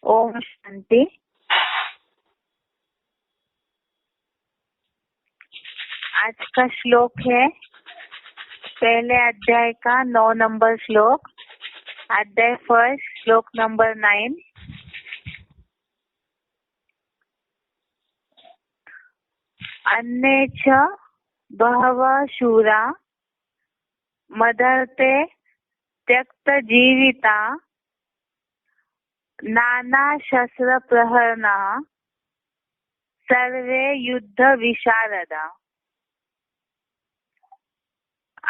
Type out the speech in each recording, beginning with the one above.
ओम शांति। आज का श्लोक है पहले अध्याय का 9 नंबर श्लोक, अध्याय फर्स्ट, श्लोक नंबर 9। अन्ये च बहवः शूरा मदर्ते त्यक्त जीविता नाना शस्त्र प्रहरणा सर्वे युद्ध विशारदा।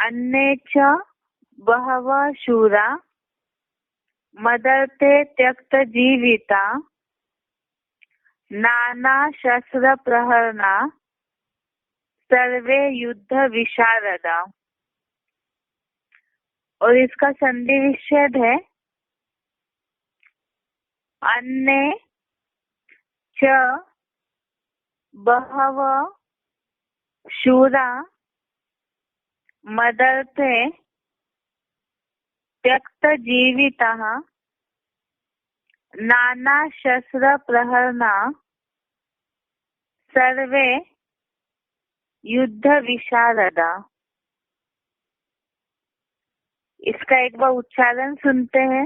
अन्ये च बहवः शूरा मदर्ते त्यक्त जीविता नाना शस्त्र प्रहरणा सर्वे युद्ध विशारदा। और इसका संधि विच्छेद है अन्ये च बहवः शूरा मदर्थे त्यक्त जीवितः नाना शस्त्र प्रहरणा सर्वे युद्ध विशारदा। इसका एक बार उच्चारण सुनते हैं।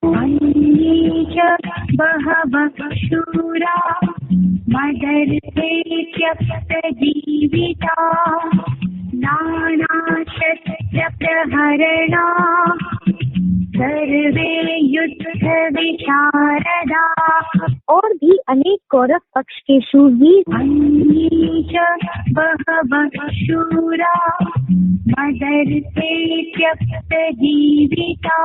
अन्ये च बहवः शूरा मदर्ते त्यक्त जीविता नाना शस्त्र प्रहरणा सर्वे युद्ध विशारदा। और भी अनेक कौरव पक्ष के शूरवीर। अन्ये च बहवः शूरा मदर्ते त्यक्त जीविता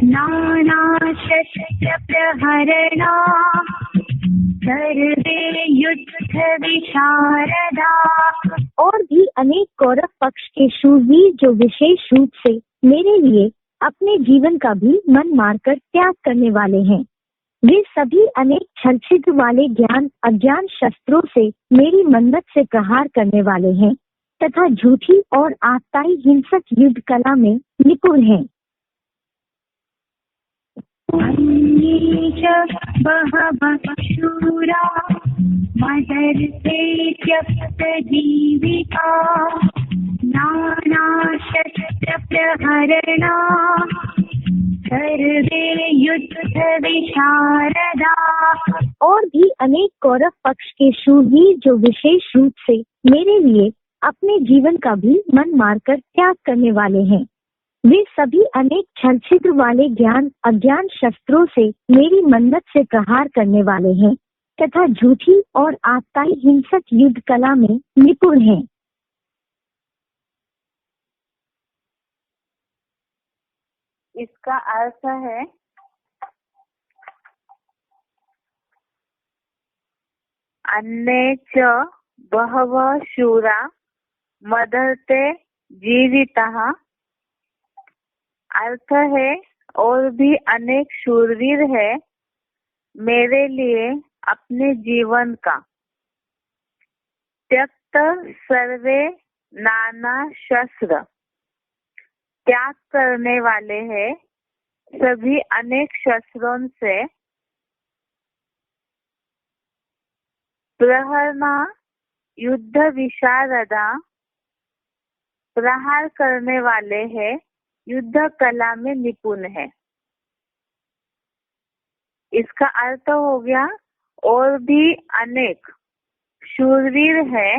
नाना शस्त्र प्रहरणा सर्वे युद्ध विशारदा। और भी अनेक कौरव पक्ष के शूरवीर जो विशेष रूप से मेरे लिए अपने जीवन का भी मन मारकर त्याग करने वाले हैं, वे सभी अनेक छल छिद्र वाले ज्ञान अज्ञान शस्त्रों से मेरी मन्नत से प्रहार करने वाले हैं तथा झूठी और आत्ताई हिंसक युद्ध कला में निपुण हैं। अन्ये च बहवः शूरा मदर्ते त्यक्त जीविता नाना शस्त्र प्रहरणा सर्वे युद्ध विशारदा। और भी अनेक कौरव पक्ष के शूरवीर जो विशेष रूप से मेरे लिए अपने जीवन का भी मन मारकर त्याग करने वाले हैं, वे सभी अनेक छल छिद्र वाले ज्ञान अज्ञान शस्त्रों से मेरी मन्नत से प्रहार करने वाले हैं तथा झूठी और आत्ताई हिंसक युद्ध कला में निपुण हैं। इसका अर्थ है अन्ये च बहवः शूरा मदर्ते जीवितः। अर्थ है और भी अनेक शूरवीर है मेरे लिए अपने जीवन का त्यक्त सर्वे नाना शस्त्र त्याग करने वाले हैं सभी अनेक शस्त्रों से प्रहरणा युद्ध विशारदा प्रहार करने वाले हैं युद्ध कला में निपुण है। इसका अर्थ हो गया और भी अनेक शूरवीर है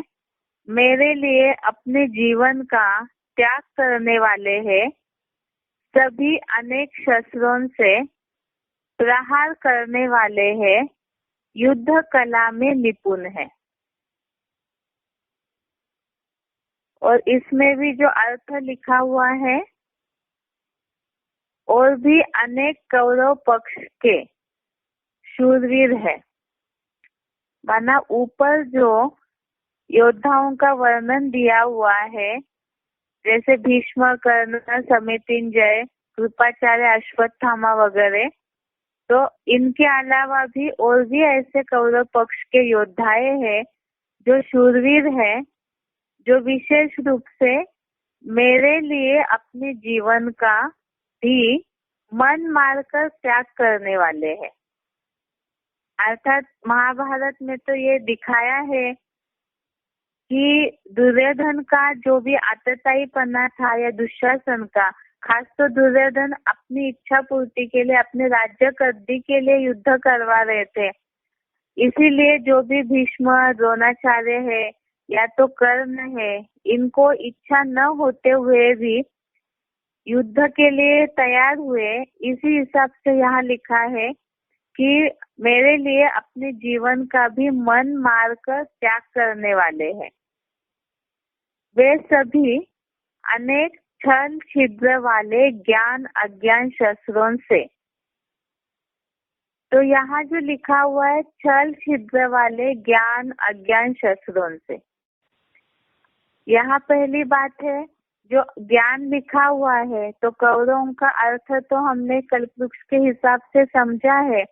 मेरे लिए अपने जीवन का त्याग करने वाले हैं सभी अनेक शस्त्रों से प्रहार करने वाले हैं युद्ध कला में निपुण है। और इसमें भी जो अर्थ लिखा हुआ है और भी अनेक कौरव पक्ष के शूरवीर है। माना ऊपर जो योद्धाओं का वर्णन दिया हुआ है, जैसे भीष्म, कर्ण, समितिंजय, कृपाचार्य, अश्वत्थामा वगैरह, तो इनके अलावा भी और भी ऐसे कौरव पक्ष के योद्धाएं हैं जो शूरवीर हैं, जो विशेष रूप से मेरे लिए अपने जीवन का भी मन मारकर त्याग करने वाले हैं। अर्थात महाभारत में तो ये दिखाया है कि दुर्योधन का जो भी आतताईपना था या दुशासन का, खास तो दुर्योधन अपनी इच्छा पूर्ति के लिए, अपने राज्य गद्दी के लिए युद्ध करवा रहे थे। इसीलिए जो भी भीष्म, द्रोणाचार्य है या तो कर्ण है, इनको इच्छा न होते हुए भी युद्ध के लिए तैयार हुए। इसी हिसाब से यहाँ लिखा है कि मेरे लिए अपने जीवन का भी मन मारकर त्याग करने वाले हैं। वे सभी अनेक छल छिद्र वाले ज्ञान अज्ञान शस्त्रों से। तो यहाँ जो लिखा हुआ है छल छिद्र वाले ज्ञान अज्ञान शस्त्रों से, यहाँ पहली बात है जो ज्ञान लिखा हुआ है, तो कौरवों का अर्थ तो हमने कल्पवृक्ष के हिसाब से समझा है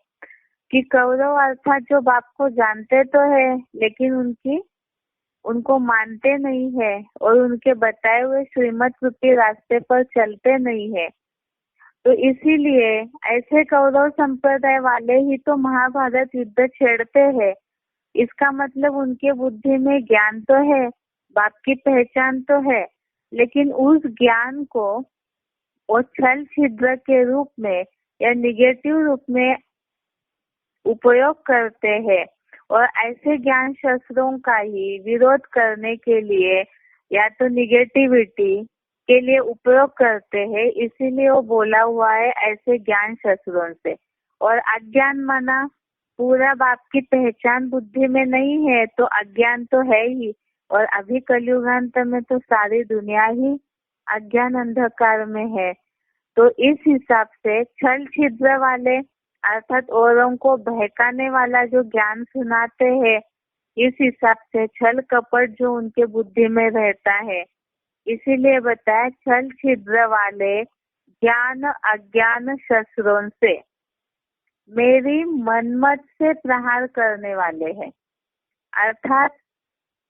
कि कौरव अर्थात जो बाप को जानते तो है लेकिन उनको मानते नहीं है और उनके बताए हुए श्रीमत रूपी रास्ते पर चलते नहीं है। तो इसीलिए ऐसे कौरव संप्रदाय वाले ही तो महाभारत युद्ध छेड़ते हैं। इसका मतलब उनके बुद्धि में ज्ञान तो है, बाप की पहचान तो है, लेकिन उस ज्ञान को वो छल छिद्र के रूप में या निगेटिव रूप में उपयोग करते हैं और ऐसे ज्ञान शस्त्रों का ही विरोध करने के लिए या तो निगेटिविटी के लिए उपयोग करते हैं। इसीलिए वो बोला हुआ है ऐसे ज्ञान शस्त्रों से। और अज्ञान माना पूरा बाप की पहचान बुद्धि में नहीं है तो अज्ञान तो है ही। और अभी कलयुगांत में तो सारी दुनिया ही अज्ञान अंधकार में है। तो इस हिसाब से छल छिद्र वाले अर्थात औरों को बहकाने वाला जो ज्ञान सुनाते हैं, इस हिसाब से छल कपट जो उनके बुद्धि में रहता है, इसीलिए बताया छल छिद्र वाले ज्ञान अज्ञान शस्त्रों से मेरी मनमत से प्रहार करने वाले हैं। अर्थात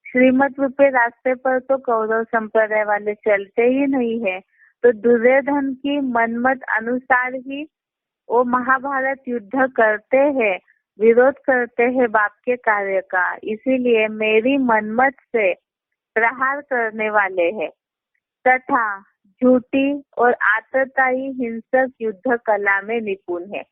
श्रीमत रूपे रास्ते पर तो कौरव संप्रदाय वाले चलते ही नहीं है, तो दुर्योधन की मनमत अनुसार ही वो महाभारत युद्ध करते हैं, विरोध करते हैं बाप के कार्य का। इसीलिए मेरी मनमत से प्रहार करने वाले हैं तथा झूठी और आतताई हिंसक युद्ध कला में निपुण है।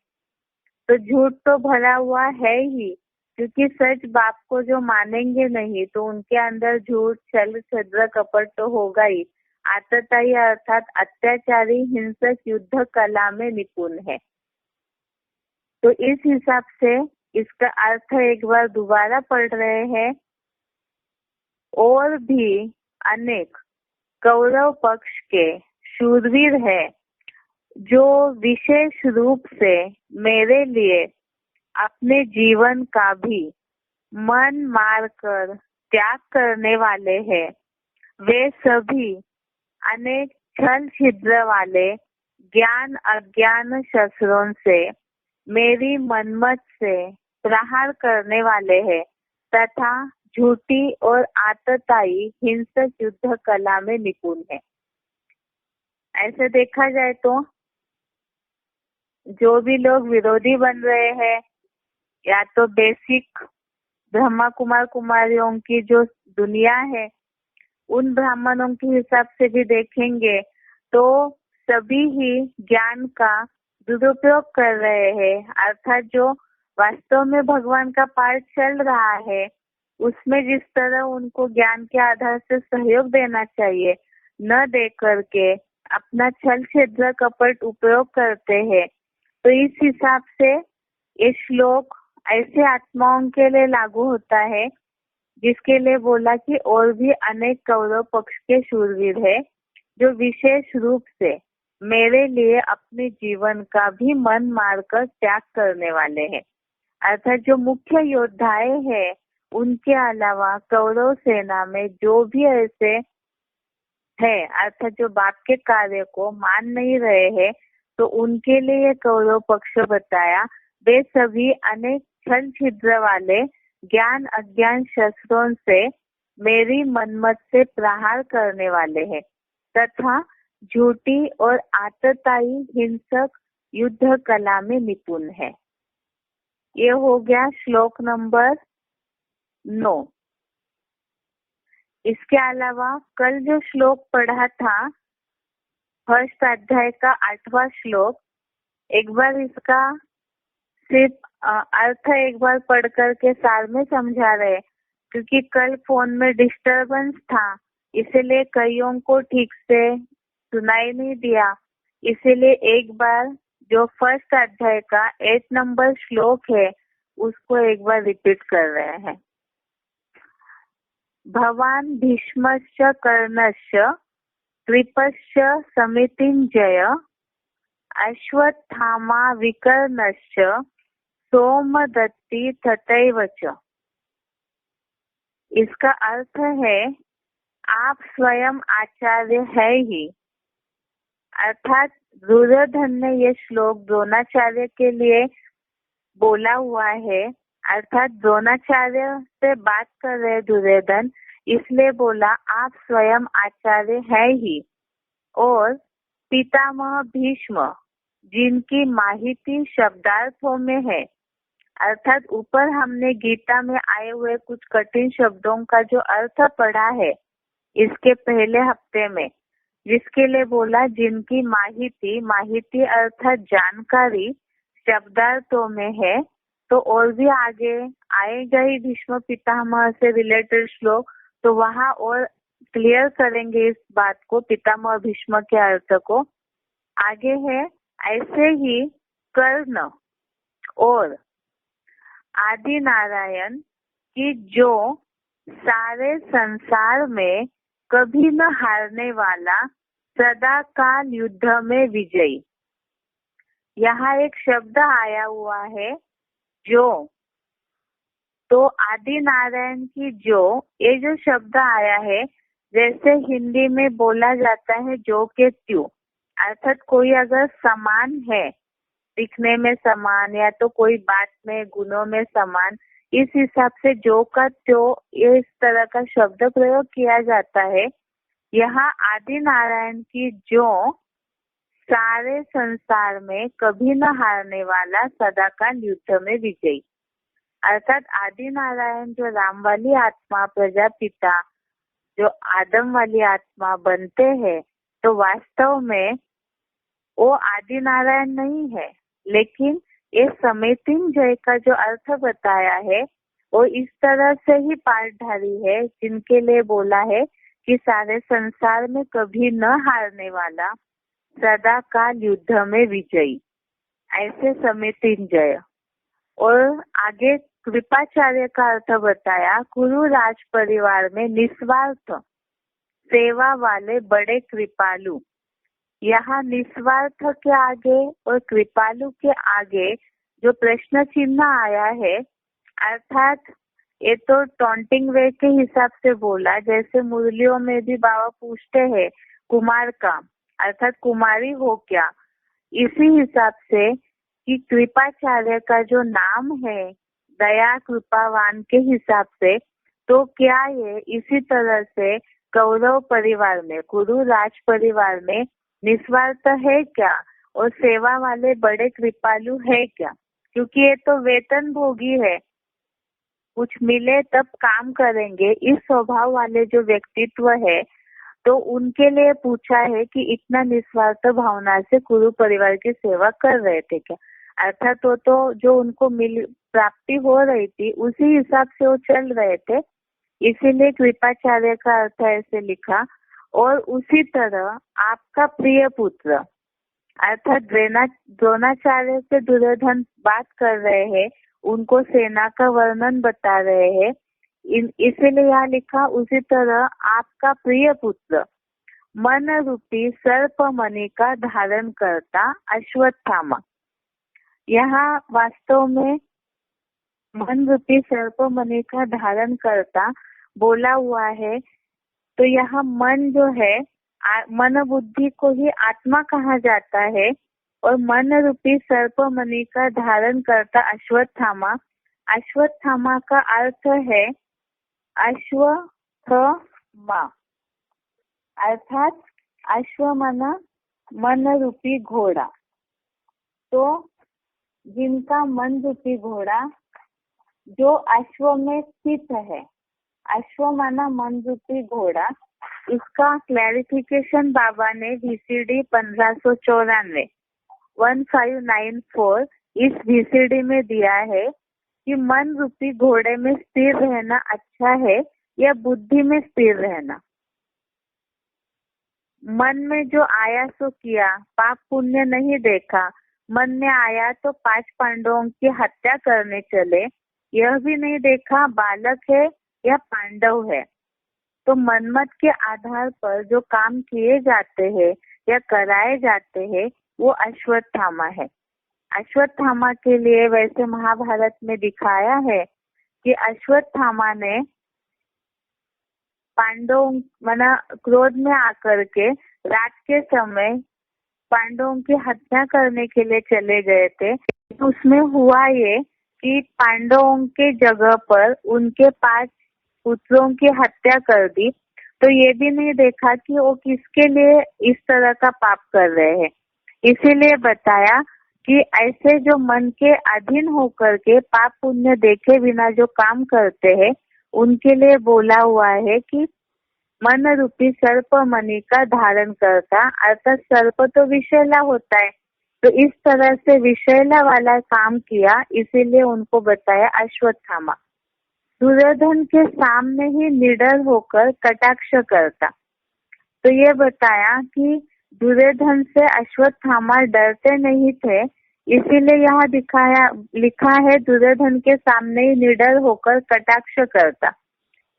तो झूठ तो भरा हुआ है ही, क्योंकि सच बाप को जो मानेंगे नहीं तो उनके अंदर झूठ छल छिद्र कपट तो होगा ही। आतताई अर्थात अत्याचारी हिंसक युद्ध कला में निपुण है। तो इस हिसाब से इसका अर्थ एक बार दोबारा पढ़ रहे हैं। और भी अनेक कौरव पक्ष के शूरवीर है जो विशेष रूप से मेरे लिए अपने जीवन का भी मन मारकर त्याग करने वाले हैं। वे सभी अनेक छल छिद्र वाले ज्ञान अज्ञान शस्त्रों से मेरी मनमत से प्रहार करने वाले हैं तथा झूठी और आतताई हिंसक युद्ध कला में निपुण है। ऐसे देखा जाए तो जो भी लोग विरोधी बन रहे हैं या तो बेसिक ब्रह्मा कुमार कुमारियों की जो दुनिया है, उन ब्राह्मणों के हिसाब से भी देखेंगे तो सभी ही ज्ञान का दुरुपयोग कर रहे हैं। अर्थात जो वास्तव में भगवान का पाठ चल रहा है उसमें जिस तरह उनको ज्ञान के आधार से सहयोग देना चाहिए, न दे करके अपना छल छिद्र कपट उपयोग करते हैं। तो इस हिसाब से ये श्लोक ऐसे आत्माओं के लिए लागू होता है जिसके लिए बोला कि और भी अनेक कौरव पक्ष के शूरवीर है जो विशेष रूप से मेरे लिए अपने जीवन का भी मन मारकर त्याग करने वाले हैं। अर्थात जो मुख्य योद्धाएं हैं उनके अलावा कौरव सेना में जो भी ऐसे है, अर्थात जो बाप के कार्य को मान नहीं रहे हैं, तो उनके लिए ये कौरव पक्ष बताया। वे सभी अनेक छल छिद्र वाले ज्ञान अज्ञान शस्त्रों से मेरी मनमत से प्रहार करने वाले हैं तथा झूठी और आतताई हिंसक युद्ध कला में निपुण है। ये हो गया श्लोक नंबर 9। इसके अलावा कल जो श्लोक पढ़ा था फर्स्ट अध्याय का 8वां श्लोक, एक बार इसका सिर्फ अर्थ एक बार पढ़ करके सार में समझा रहे, क्योंकि कल फोन में डिस्टरबेंस था इसीलिए कईयों को ठीक से सुनाई नहीं दिया। इसीलिए एक बार जो फर्स्ट अध्याय का 8 नंबर श्लोक है उसको एक बार रिपीट कर रहे हैं। भवान भीष्मश्च कर्णश्च कृपश्च समितिञ्जय अश्वत्थामा विकर्णश्च सोमदत्ति तथैव च। इसका अर्थ है आप स्वयं आचार्य है ही। अर्थात दुर्योधन ने ये श्लोक द्रोणाचार्य के लिए बोला हुआ है। अर्थात द्रोणाचार्य से बात कर रहे दुर्योधन, इसलिए बोला आप स्वयं आचार्य है ही। और पितामह भीष्म जिनकी माहिती शब्दार्थों में है, अर्थात ऊपर हमने गीता में आए हुए कुछ कठिन शब्दों का जो अर्थ पढ़ा है इसके पहले हफ्ते में, जिसके लिए बोला जिनकी माहिती अर्थात जानकारी शब्दार्थों में है। तो और भी आगे आएगा ही भीष्म पितामह से रिलेटेड श्लोक, तो वहाँ और क्लियर करेंगे इस बात को, पितामह भीष्म के अर्थ को। आगे है ऐसे ही कर्ण और आदि नारायण की जो सारे संसार में कभी न हारने वाला सदा काल युद्ध में विजयी। यहाँ एक शब्द आया हुआ है जो, तो आदि नारायण की जो, ये जो शब्द आया है जैसे हिंदी में बोला जाता है जो के त्यों, अर्थात कोई अगर समान है, दिखने में समान या तो कोई बात में गुणों में समान, इस हिसाब से जो का त्यों ये इस तरह का शब्द प्रयोग किया जाता है। यहाँ आदि नारायण की जो सारे संसार में कभी न हारने वाला सदाकाल युद्ध में विजयी। अर्थात आदि नारायण जो राम वाली आत्मा प्रजापिता जो आदम वाली आत्मा बनते हैं, तो वास्तव में वो आदि नारायण नहीं है, लेकिन ये समितिञ्जय का जो अर्थ बताया है वो इस तरह से ही पाठधारी है, जिनके लिए बोला है कि सारे संसार में कभी न हारने वाला सदा काल युद्ध में विजयी, ऐसे समितिञ्जय। और आगे कृपाचार्य का अर्थ बताया, कुरु राज परिवार में निस्वार्थ सेवा वाले बड़े कृपालु। यहाँ निस्वार्थ के आगे और कृपालु के आगे जो प्रश्न चिन्ह आया है, अर्थात ये तो टॉन्टिंग वे के हिसाब से बोला, जैसे मुरलियों में भी बाबा पूछते हैं कुमार का, अर्थात कुमारी हो क्या, इसी हिसाब से कि कृपाचार्य का जो नाम है दया कृपावान के हिसाब से, तो क्या ये इसी तरह से कौरव परिवार में, कुरु राज परिवार में निस्वार्थ है क्या और सेवा वाले बड़े कृपालु है क्या? क्योंकि ये तो वेतन भोगी है, कुछ मिले तब काम करेंगे, इस स्वभाव वाले जो व्यक्तित्व है, तो उनके लिए पूछा है कि इतना निस्वार्थ भावना से कुरु परिवार की सेवा कर रहे थे क्या? अर्थात तो जो उनको मिल प्राप्ति हो रही थी उसी हिसाब से वो चल रहे थे, इसीलिए कृपाचार्य का अर्थ ऐसे लिखा। और उसी तरह आपका प्रिय पुत्र, अर्थात द्रोणाचार्य से दुर्योधन बात कर रहे हैं, उनको सेना का वर्णन बता रहे हैं, इसीलिए यहाँ लिखा उसी तरह आपका प्रिय पुत्र मन रूपी सर्प मणि का धारण करता अश्वत्थामा। यहाँ वास्तव में मन रूपी सर्प मणि का धारण करता बोला हुआ है, तो यहाँ मन जो है मन बुद्धि को ही आत्मा कहा जाता है, और मन रूपी सर्प मणि का धारण करता अश्वत्थामा। अश्वत्थामा का अर्थ है अश्वत्थमा, अर्थात अश्व माना मन रूपी घोड़ा। तो जिनका मन रूपी घोड़ा जो अश्व में स्थित है, अश्व माना मन रूपी घोड़ा, इसका क्लैरिफिकेशन बाबा ने VCD 1594 1594 इस VCD में दिया है कि मन रूपी घोड़े में स्थिर रहना अच्छा है या बुद्धि में स्थिर रहना। मन में जो आया सो किया, पाप पुण्य नहीं देखा, मन में आया तो 5 पांडवों की हत्या करने चले, यह भी नहीं देखा बालक है या पांडव है। तो मनमत के आधार पर जो काम किए जाते हैं या कराए जाते हैं वो अश्वत्थामा है। अश्वत्थामा के लिए वैसे महाभारत में दिखाया है कि अश्वत्थामा ने पांडवों मना क्रोध में आकर के रात के समय पांडवों की हत्या करने के लिए चले गए थे। उसमें हुआ ये कि पांडवों के जगह पर उनके 5 पुत्रों की हत्या कर दी। तो ये भी नहीं देखा कि वो किसके लिए इस तरह का पाप कर रहे हैं। इसीलिए बताया कि ऐसे जो मन के अधीन होकर के पाप पुण्य देखे बिना जो काम करते हैं उनके लिए बोला हुआ है कि मन रूपी सर्प मणि का धारण करता, अर्थात सर्प तो विषैला होता है, तो इस तरह से विषैला वाला काम किया, इसीलिए उनको बताया अश्वत्थामा। दुर्योधन के सामने ही निडर होकर कटाक्ष करता। तो ये बताया कि दुर्योधन से अश्वत्थामा डरते नहीं थे, इसीलिए यहाँ लिखा है दुर्योधन के सामने ही निडर होकर कटाक्ष करता।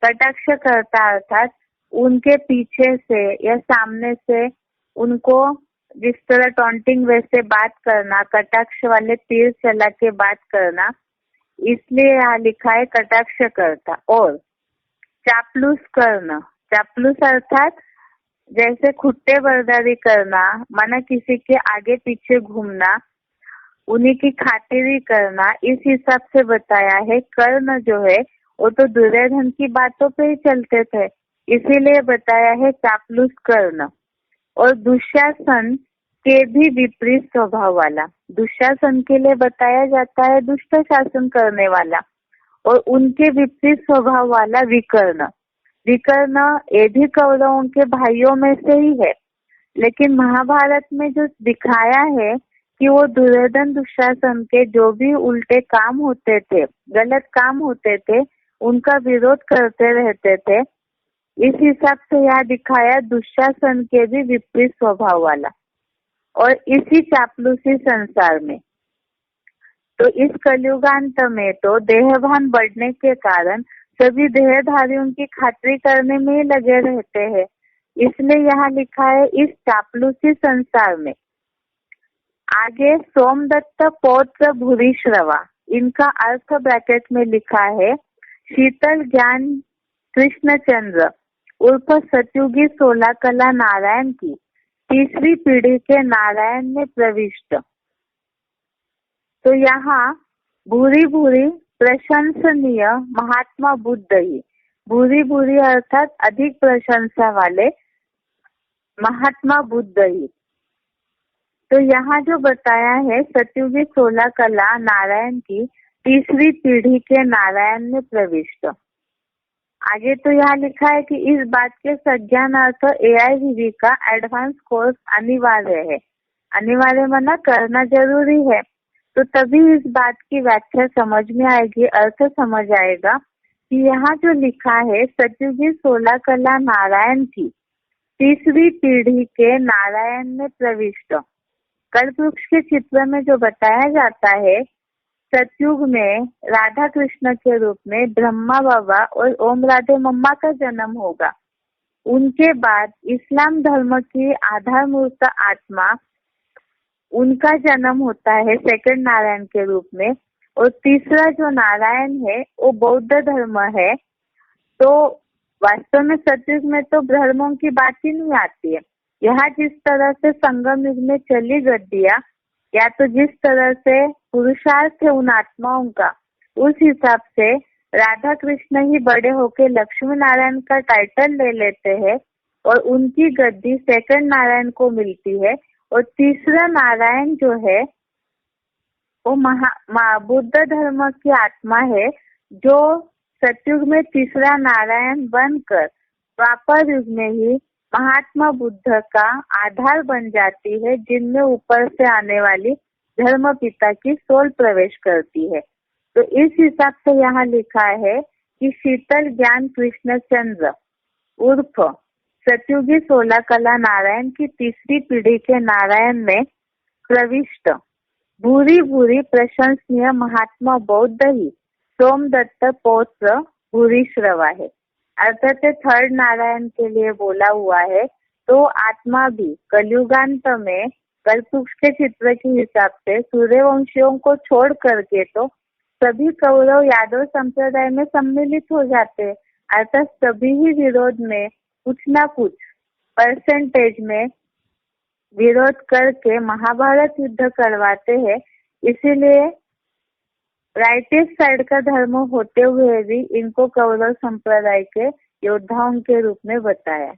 कटाक्ष करता अर्थात उनके पीछे से या सामने से उनको जिस तरह टॉन्टिंग वैसे बात करना, कटाक्ष वाले तीर चला के बात करना, इसलिए यहाँ लिखा है कटाक्ष करता। और चापलूस करना, चापलूस अर्थात जैसे खुट्टे बर्दारी करना, माना किसी के आगे पीछे घूमना, उन्हीं की खातिरी करना, इस हिसाब से बताया है। कर्ण जो है वो तो दुर्योधन की बातों पे ही चलते थे, इसीलिए बताया है चापलूस कर्ण। और दुशासन के भी विपरीत स्वभाव वाला, दुशासन के लिए बताया जाता है दुष्ट शासन करने वाला, और उनके विपरीत स्वभाव वाला विकर्ण। विकर्ण ये भी कौरवों के भाइयों में से ही है, लेकिन महाभारत में जो दिखाया है कि वो दुर्योधन दुशासन के जो भी उल्टे काम होते थे, गलत काम होते थे, उनका विरोध करते रहते थे। इस हिसाब से यहाँ दिखाया दुशासन के भी विपरीत स्वभाव वाला, और इसी चापलूसी संसार में। तो इस कलयुगांत में तो देहभान बढ़ने के कारण सभी देहधारियों की खातिरी करने में ही लगे रहते हैं, इसलिए यहाँ लिखा है इस चापलूसी संसार में। आगे सोमदत्त पौत्र भूरिश्रवा, इनका अर्थ ब्रैकेट में लिखा है शीतल ज्ञान कृष्णचंद्र उर्फ सतयुगी 16 कला नारायण की 3री पीढ़ी के नारायण में प्रविष्ट। तो यहाँ भूरी भूरी प्रशंसनीय महात्मा बुद्ध ही, भूरी भूरी अर्थात अधिक प्रशंसा वाले महात्मा बुद्ध ही। तो यहाँ जो बताया है सतयुगी 16 कला नारायण की 3री पीढ़ी के नारायण में प्रविष्ट। आगे तो यहाँ लिखा है कि इस बात के संज्ञानार्थ AIVV का एडवांस कोर्स अनिवार्य है। अनिवार्य माना करना जरूरी है, तो तभी इस बात की व्याख्या समझ में आएगी, अर्थ समझ आएगा कि यहाँ जो लिखा है सतयुगी 16 कला नारायण की 3री पीढ़ी के नारायण में प्रविष्ट। कल्पवृक्ष के चित्र में जो बताया जाता है सतयुग में राधा कृष्ण के रूप में ब्रह्मा बाबा और ओम राधे मम्मा का जन्म होगा। उनके बाद इस्लाम धर्म की आधारभूत आत्मा, उनका जन्म होता है सेकंड नारायण के रूप में। और तीसरा जो नारायण है वो बौद्ध धर्म है। तो वास्तव में सतयुग में तो धर्मों की बात ही नहीं आती है। यहाँ जिस तरह से संगम युग में चली गद्दियाँ, या तो जिस तरह से पुरुषार्थ है उन आत्माओं का, उस हिसाब से राधा कृष्ण ही बड़े होके लक्ष्मी नारायण का टाइटल ले लेते हैं और उनकी गद्दी सेकंड नारायण को मिलती है। और तीसरा नारायण जो है वो बुद्ध धर्म की आत्मा है, जो सतयुग में तीसरा नारायण बनकर द्वापर युग में ही महात्मा बुद्ध का आधार बन जाती है, जिनमें ऊपर से आने वाली धर्म पिता की सोल प्रवेश करती है। तो इस हिसाब से यहाँ लिखा है कि शीतल ज्ञान कृष्ण चंद्र उर्फ सतयुगी 16 कला नारायण की तीसरी पीढ़ी के नारायण में प्रविष्ट भूरी भूरी प्रशंसनीय महात्मा बौद्ध ही सोमदत्त पौत्र भूरी श्रवा है। अर्थात थर्ड नारायण के लिए बोला हुआ है। तो आत्मा भी कलयुगांत में कल्पवृक्ष के चित्र के हिसाब से सूर्यवंशियों को छोड़ करके तो सभी कौरव यादव संप्रदाय में सम्मिलित हो जाते हैं। अर्थात सभी ही विरोध में कुछ ना कुछ परसेंटेज में विरोध करके महाभारत युद्ध करवाते हैं। इसीलिए राइटिस्ट साइड का धर्म होते हुए भी इनको कौरव संप्रदाय के योद्धाओं के रूप में बताया।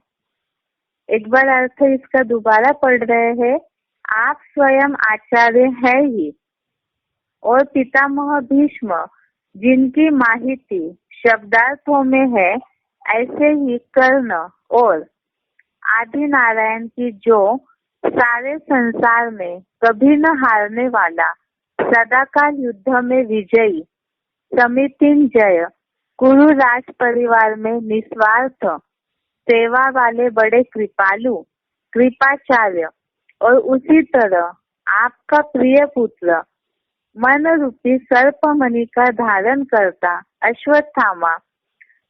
एक बार अर्थ इसका दोबारा पढ़ रहे हैं। आप स्वयं आचार्य है ही और पितामह भीष्म जिनकी माहिती शब्दार्थों में है, ऐसे ही कर्ण और आदि नारायण की जो सारे संसार में कभी न हारने वाला सदाकाल युद्ध में विजयी समितिन जय कुरु राज परिवार में निस्वार्थ सेवा वाले बड़े कृपालु कृपाचार्य और उसी तरह आपका प्रिय पुत्र मन रूपी सर्पमणि का धारण करता अश्वत्थामा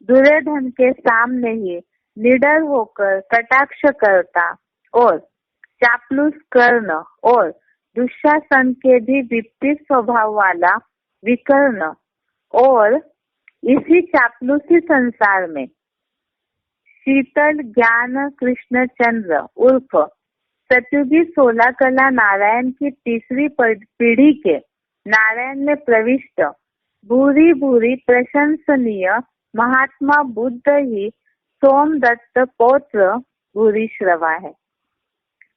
दुर्योधन के सामने ही निडर होकर कटाक्ष करता और चापलूस कर्ण और दुशासन के भी विपरीत स्वभाव वाला विकर्ण और इसी चापलूसी संसार में शीतल ज्ञान कृष्ण चंद्र उर्फ सतयुगी 16 कला नारायण की तीसरी पीढ़ी के नारायण में प्रविष्ट भूरी भूरी प्रशंसनीय महात्मा बुद्ध ही सोमदत्त पौत्र भूरी श्रवा है।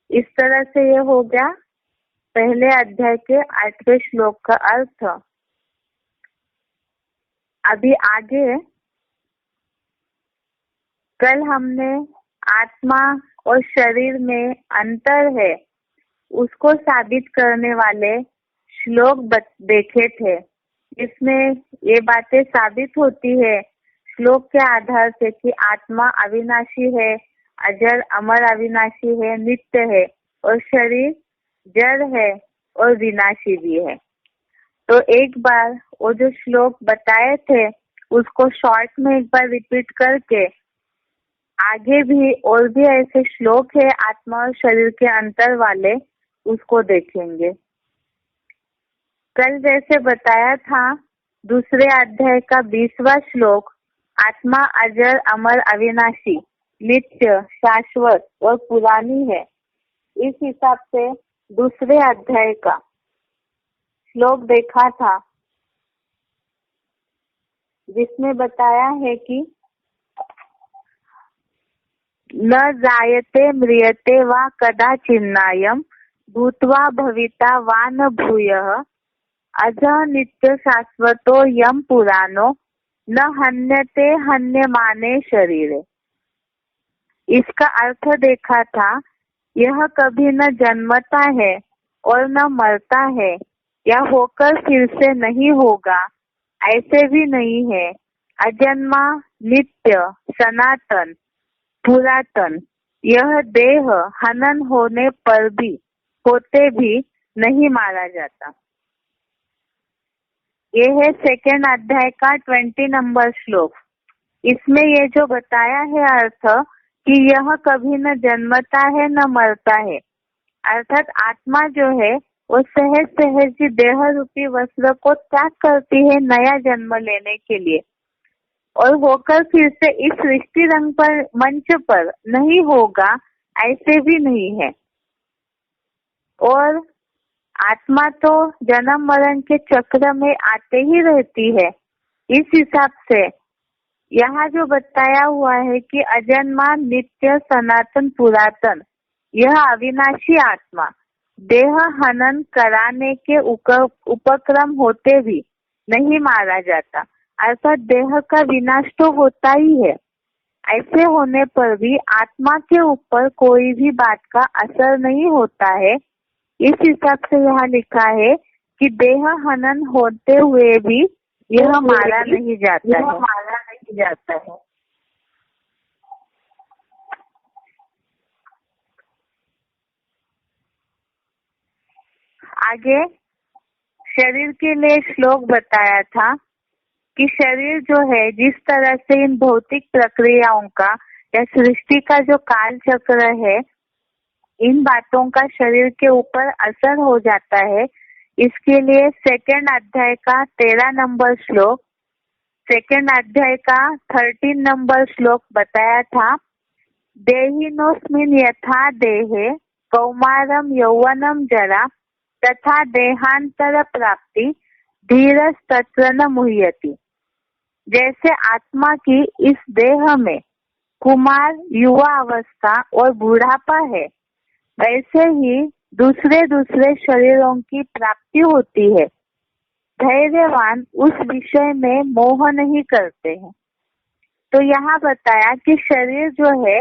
इस तरह से ये हो गया पहले अध्याय के 8वें श्लोक का अर्थ। अभी आगे कल हमने आत्मा और शरीर में अंतर है उसको साबित करने वाले श्लोक देखे थे। इसमें ये बातें साबित होती है श्लोक के आधार से कि आत्मा अविनाशी है, अजर अमर अविनाशी है, नित्य है और शरीर जड़ है और विनाशी भी है। तो एक बार वो जो श्लोक बताए थे उसको शॉर्ट में एक बार रिपीट करके आगे भी और भी ऐसे श्लोक है आत्मा और शरीर के अंतर वाले, उसको देखेंगे। कल जैसे बताया था दूसरे अध्याय का 20वां श्लोक आत्मा अजर अमर अविनाशी नित्य शाश्वत और पुरानी है। इस हिसाब से दूसरे अध्याय का श्लोक देखा था जिसमें बताया है कि न जायते म्रियते वा कदाचिन्नायम भूत्वा भविता वा न भूयः अजः नित्य शाश्वतो यम पुराणो न हन्यते हन्यमाने शरीरे। इसका अर्थ देखा था यह कभी न जन्मता है और न मरता है या होकर फिर से नहीं होगा, ऐसे भी नहीं है। अजन्मा नित्य सनातन पुरातन यह देह हनन होने पर भी होते भी नहीं मारा जाता। ये है सेकेंड अध्याय का 20 नंबर श्लोक। इसमें ये जो बताया है अर्थ कि यह कभी न जन्मता है न मरता है, अर्थात आत्मा जो है वो सहज सहज ही देह रूपी वस्त्र को त्याग करती है नया जन्म लेने के लिए, और होकर फिर से इस सृष्टि रंग पर मंच पर नहीं होगा ऐसे भी नहीं है। और आत्मा तो जन्म मरण के चक्र में आते ही रहती है। इस हिसाब से यहाँ जो बताया हुआ है कि अजन्मा नित्य सनातन पुरातन यह अविनाशी आत्मा देह हनन कराने के उपक्रम होते भी नहीं मारा जाता, अर्थात देह का विनाश तो होता ही है। ऐसे होने पर भी आत्मा के ऊपर कोई भी बात का असर नहीं होता है। इस हिसाब से यहाँ लिखा है कि देह हनन होते हुए भी यह मारा नहीं जाता है। आगे शरीर के लिए श्लोक बताया था कि शरीर जो है जिस तरह से इन भौतिक प्रक्रियाओं का या सृष्टि का जो काल चक्र है, इन बातों का शरीर के ऊपर असर हो जाता है। इसके लिए सेकंड अध्याय का 13 नंबर श्लोक, सेकंड अध्याय का 13 नंबर श्लोक बताया था। देहिनोस्मिन यथा देहे कौमारम यौवनम जरा तथा देहांतर प्राप्ति धीरज तत्र न मुह्यति। जैसे आत्मा की इस देह में कुमार, युवा अवस्था और बुढ़ापा है, वैसे ही दूसरे दूसरे शरीरों की प्राप्ति होती है। धैर्यवान उस विषय में मोह नहीं करते हैं। तो यहाँ बताया कि शरीर जो है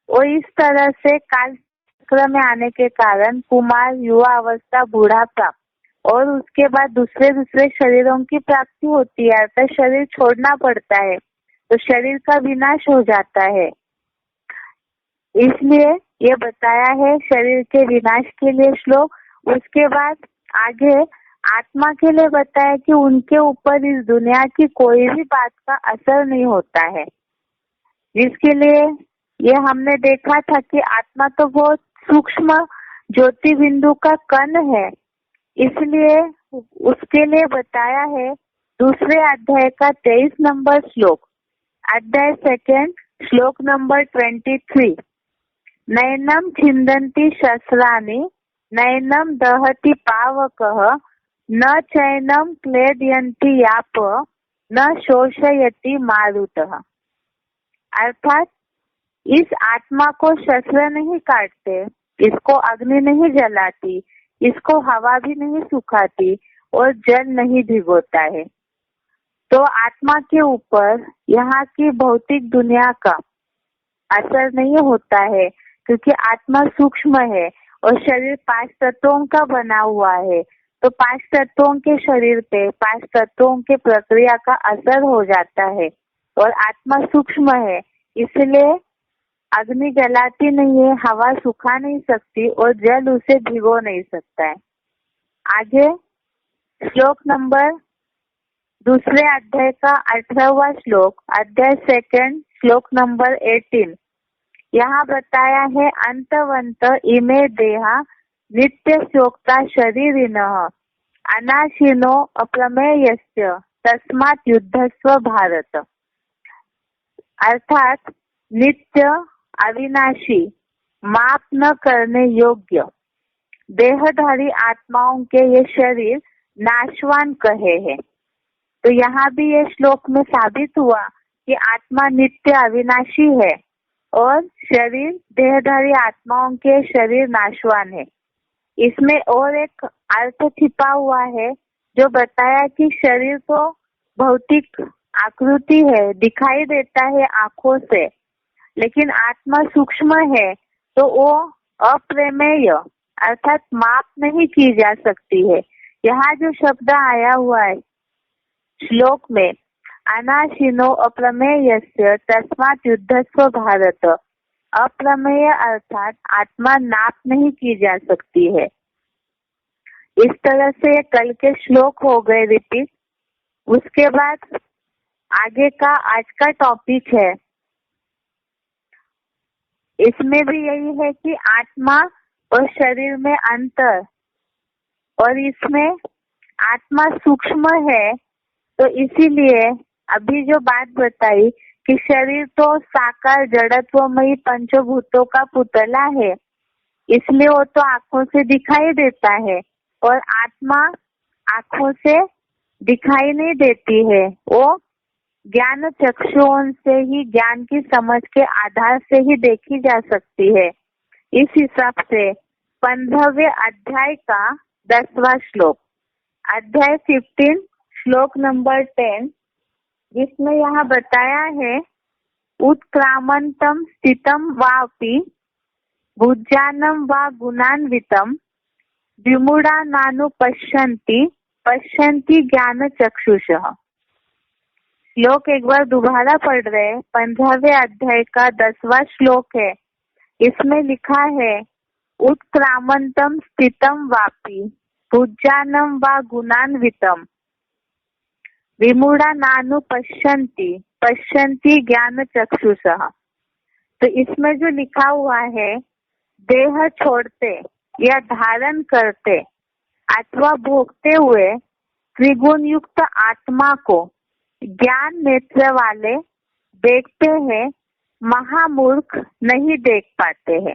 वो इस तरह से काल चक्र में आने के कारण कुमार, युवा अवस्था, बुढ़ापा और उसके बाद दूसरे दूसरे शरीरों की प्राप्ति होती है, अर्थात शरीर छोड़ना पड़ता है, तो शरीर का विनाश हो जाता है। इसलिए ये बताया है शरीर के विनाश के लिए श्लोक। उसके बाद आगे आत्मा के लिए बताया कि उनके ऊपर इस दुनिया की कोई भी बात का असर नहीं होता है, जिसके लिए ये हमने देखा था कि आत्मा तो बहुत सूक्ष्म ज्योति बिंदु का कण है। इसलिए उसके लिए बताया है दूसरे अध्याय का 23 नंबर श्लोक, अध्याय सेकंड श्लोक नंबर 23। नैनम छिंदन्ति शस्त्राणि नैनम दहति पावकः न चैनम क्लेदयन्ति याप न शोषयति मारुतः। अर्थात इस आत्मा को शस्त्र नहीं काटते, इसको अग्नि नहीं जलाती, इसको हवा भी नहीं सुखाती और जल नहीं भिगोता है। तो आत्मा के ऊपर यहाँ की भौतिक दुनिया का असर नहीं होता है, क्योंकि आत्मा सूक्ष्म है और शरीर 5 तत्वों का बना हुआ है। तो 5 तत्वों के शरीर पे 5 तत्वों के प्रक्रिया का असर हो जाता है, और आत्मा सूक्ष्म है, इसलिए अग्नि जलाती नहीं है, हवा सुखा नहीं सकती और जल उसे भिगो नहीं सकता है। आगे श्लोक नंबर दूसरे अध्याय का 18वां श्लोक, अध्याय सेकंड श्लोक नंबर 18। यहाँ बताया है अंतवंत इमे देहा नित्य शोक्ता शरीरिनः अनाशिनो अप्रमेयस्य तस्मात् युद्धस्व भारत। अर्थात नित्य, अविनाशी, माप न करने योग्य देहधारी आत्माओं के ये शरीर नाशवान कहे हैं। तो यहाँ भी ये श्लोक में साबित हुआ कि आत्मा नित्य अविनाशी है और शरीर देहधारी आत्माओं के शरीर नाशवान है। इसमें और एक अर्थ छिपा हुआ है जो बताया कि शरीर तो भौतिक आकृति है, दिखाई देता है आंखों से, लेकिन आत्मा सूक्ष्म है, तो वो अप्रमेय अर्थात माप नहीं की जा सकती है। यहाँ जो शब्द आया हुआ है श्लोक में अनाशिनो अप्रमेयस्य तस्मात् युद्धस्व भारत, अप्रमेय अर्थात आत्मा नाप नहीं की जा सकती है। इस तरह से कल के श्लोक हो गए रिपीट। उसके बाद आगे का आज का टॉपिक है इसमें भी यही है कि आत्मा और शरीर में अंतर, और इसमें आत्मा सूक्ष्म है, तो इसीलिए अभी जो बात बताई कि शरीर तो साकार जड़त्वमयी पंचभूतों का पुतला है, इसलिए वो तो आंखों से दिखाई देता है, और आत्मा आंखों से दिखाई नहीं देती है, वो ज्ञान चक्षुओं से ही, ज्ञान की समझ के आधार से ही देखी जा सकती है। इस हिसाब से 15वें अध्याय का 10वां श्लोक, अध्याय 15 श्लोक नंबर 10, जिसमें यहाँ बताया है उत्क्रामंतम स्थितम वापि भुजानम वा गुणान्वितम विमूढ़ा नानु पश्यन्ति ज्ञान चक्षुषः। श्लोक एक बार दोबारा पढ़ रहे, 15वें अध्याय का 10वां श्लोक है। इसमें लिखा है उत्क्रामंतम स्थितम वापि भुजानम वा गुणान्वितम विमूढ़ा नानु पश्यन्ति ज्ञान चक्षुषः। तो इसमें जो लिखा हुआ है, देह छोड़ते या धारण करते अथवा भोगते हुए त्रिगुण युक्त आत्मा को ज्ञान नेत्र वाले देखते हैं, महामूर्ख नहीं देख पाते हैं।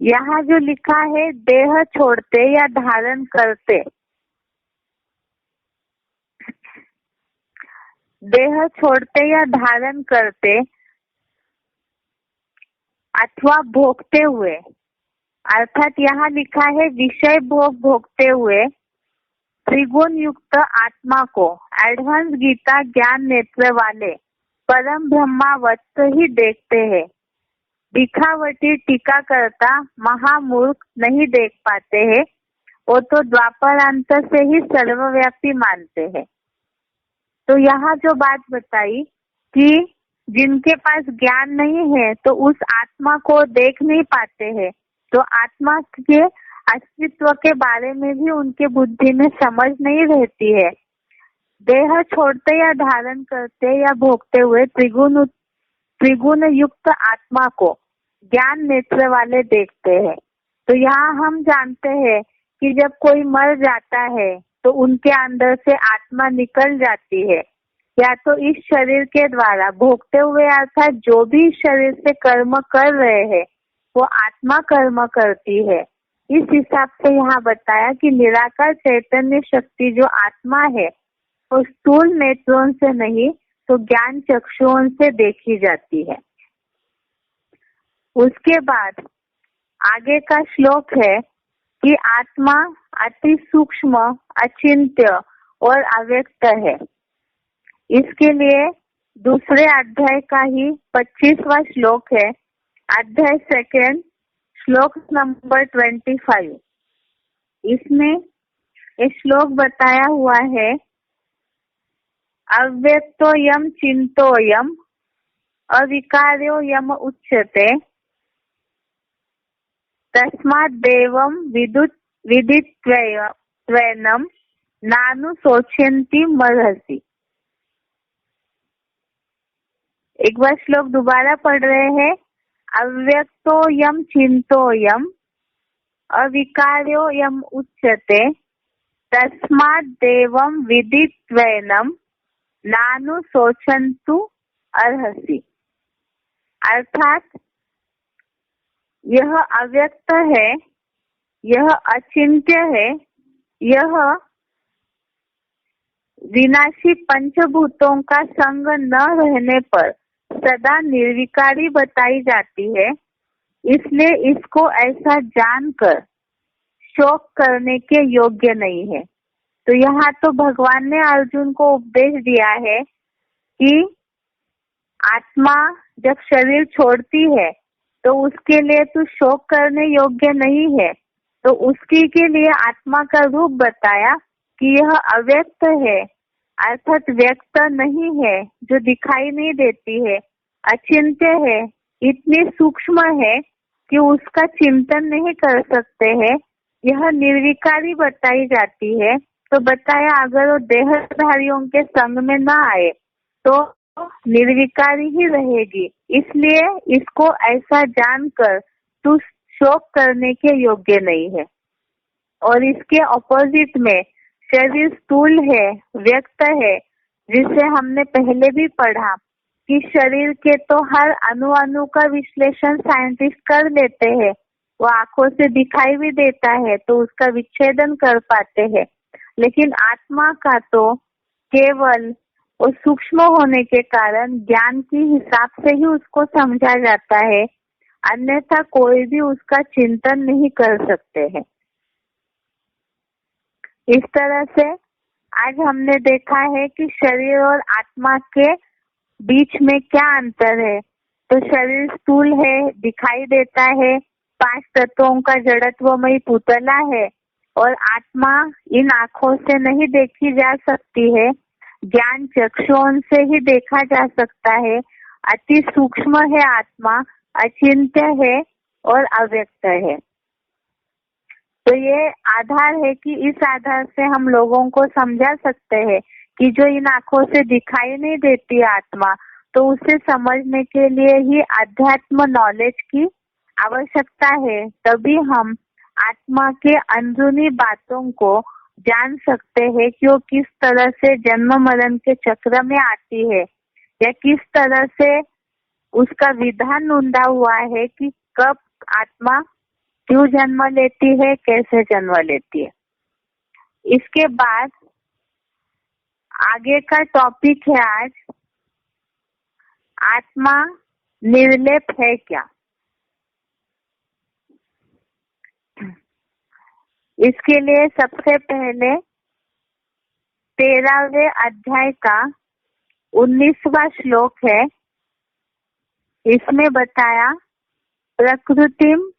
यहाँ जो लिखा है देह छोड़ते या धारण करते, देह छोड़ते या धारण करते अथवा भोगते हुए, अर्थात यहाँ लिखा है विषय भोग भोगते हुए त्रिगुण युक्त आत्मा को एडवांस गीता ज्ञान नेत्र वाले परम ब्रह्मावत ही देखते हैं। दिखावटी टीका करता महामूर्ख नहीं देख पाते हैं, वो तो द्वापरांत से ही सर्वव्यापी मानते हैं। तो यहाँ जो बात बताई कि जिनके पास ज्ञान नहीं है तो उस आत्मा को देख नहीं पाते हैं, तो आत्मा के अस्तित्व के बारे में भी उनके बुद्धि में समझ नहीं रहती है। देह छोड़ते या धारण करते या भोगते हुए त्रिगुण युक्त आत्मा को ज्ञान नेत्र वाले देखते हैं। तो यहाँ हम जानते हैं कि जब कोई मर जाता है तो उनके अंदर से आत्मा निकल जाती है, या तो इस शरीर के द्वारा भोगते हुए, अर्थात जो भी शरीर से कर्म कर रहे हैं वो आत्मा कर्म करती है। इस हिसाब से यहाँ बताया कि निराकार चैतन्य शक्ति जो आत्मा है वो स्थूल नेत्रों से नहीं तो ज्ञान चक्षुओं से देखी जाती है। उसके बाद आगे का श्लोक है कि आत्मा अति सूक्ष्म, अचिंत्य और अव्यक्त है। इसके लिए दूसरे अध्याय का ही 25वां श्लोक है, अध्याय 2 श्लोक नंबर 25। इसमें ये श्लोक बताया हुआ है अव्यक्तो यम चिंतो यम अविकार्यो यम उच्यते तस्मात् देवं विदित्वैनं नानु शोचन्ति मर्हसि। एक बार श्लोक दोबारा पढ़ रहे हैं, अव्यक्तो यम चिंतो यम अविकार्यो यम उच्यते तस्मात् देवं विदित्वैनं नानु शोचन्तु अर्हसि। अर्थात यह अव्यक्त है, यह अचिंत्य है, यह विनाशी पंचभूतों का संग न रहने पर सदा निर्विकारी बताई जाती है, इसलिए इसको ऐसा जानकर शोक करने के योग्य नहीं है। तो यहाँ तो भगवान ने अर्जुन को उपदेश दिया है कि आत्मा जब शरीर छोड़ती है तो उसके लिए तू शोक करने योग्य नहीं है, तो उसकी के लिए आत्मा का रूप बताया कि यह अव्यक्त है, अर्थात व्यक्त नहीं है, जो दिखाई नहीं देती है, अचिंत्य है, इतनी सूक्ष्म है कि उसका चिंतन नहीं कर सकते हैं, यह निर्विकारी बताई जाती है। तो बताया अगर वो देहधारियों के संग में न आए तो निर्विकारी ही रहेगी। इसलिए इसको ऐसा जानकर तू शोक करने के योग्य नहीं है। और इसके ऑपोजिट में शरीर स्थूल है, व्यक्त है, जिसे हमने पहले भी पढ़ा कि शरीर के तो हर अणु अणु का विश्लेषण साइंटिस्ट कर लेते हैं, वो आंखों से दिखाई भी देता है तो उसका विच्छेदन कर पाते हैं, लेकिन आत्मा का तो केवल वो सूक्ष्म होने के कारण ज्ञान के हिसाब से ही उसको समझा जाता है, अन्यथा कोई भी उसका चिंतन नहीं कर सकते हैं। इस तरह से आज हमने देखा है कि शरीर और आत्मा के बीच में क्या अंतर है। तो शरीर स्थूल है, दिखाई देता है, 5 तत्वों का जड़त्वमयी पुतला है, और आत्मा इन आँखों से नहीं देखी जा सकती है, ज्ञान चक्षुओं से ही देखा जा सकता है। अति सूक्ष्म है आत्मा, अचिंत्य है और अव्यक्त है। तो ये आधार है कि इस आधार से हम लोगों को समझा सकते हैं कि जो इन आँखों से दिखाई नहीं देती आत्मा, तो उसे समझने के लिए ही अध्यात्म नॉलेज की आवश्यकता है। तभी हम आत्मा के अंदरूनी बातों को जान सकते हैं कि वो किस तरह से जन्म मरण के चक्र में आती है, या किस तरह से उसका विधान ढूंढा हुआ है कि कब आत्मा क्यों जन्म लेती है, कैसे जन्म लेती है। इसके बाद आगे का टॉपिक है आज, आत्मा निर्लेप है क्या। इसके लिए सबसे पहले 13वें अध्याय का 19वां श्लोक है। इसमें बताया प्रकृतिम,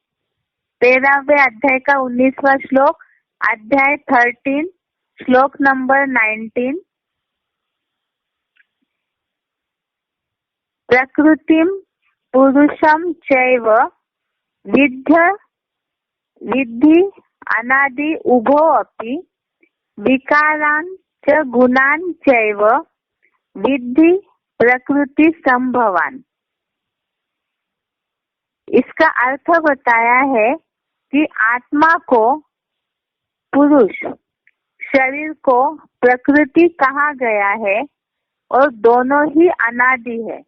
13वें अध्याय का 19वां श्लोक, अध्याय 13 श्लोक नंबर 19। प्रकृतिम पुरुषम चैव विद्धि अनादि उभो अपि विकारान् च गुणान् चैव विद्धि प्रकृति संभवान्। इसका अर्थ बताया है कि आत्मा को, पुरुष शरीर को प्रकृति कहा गया है और दोनों ही अनादि है।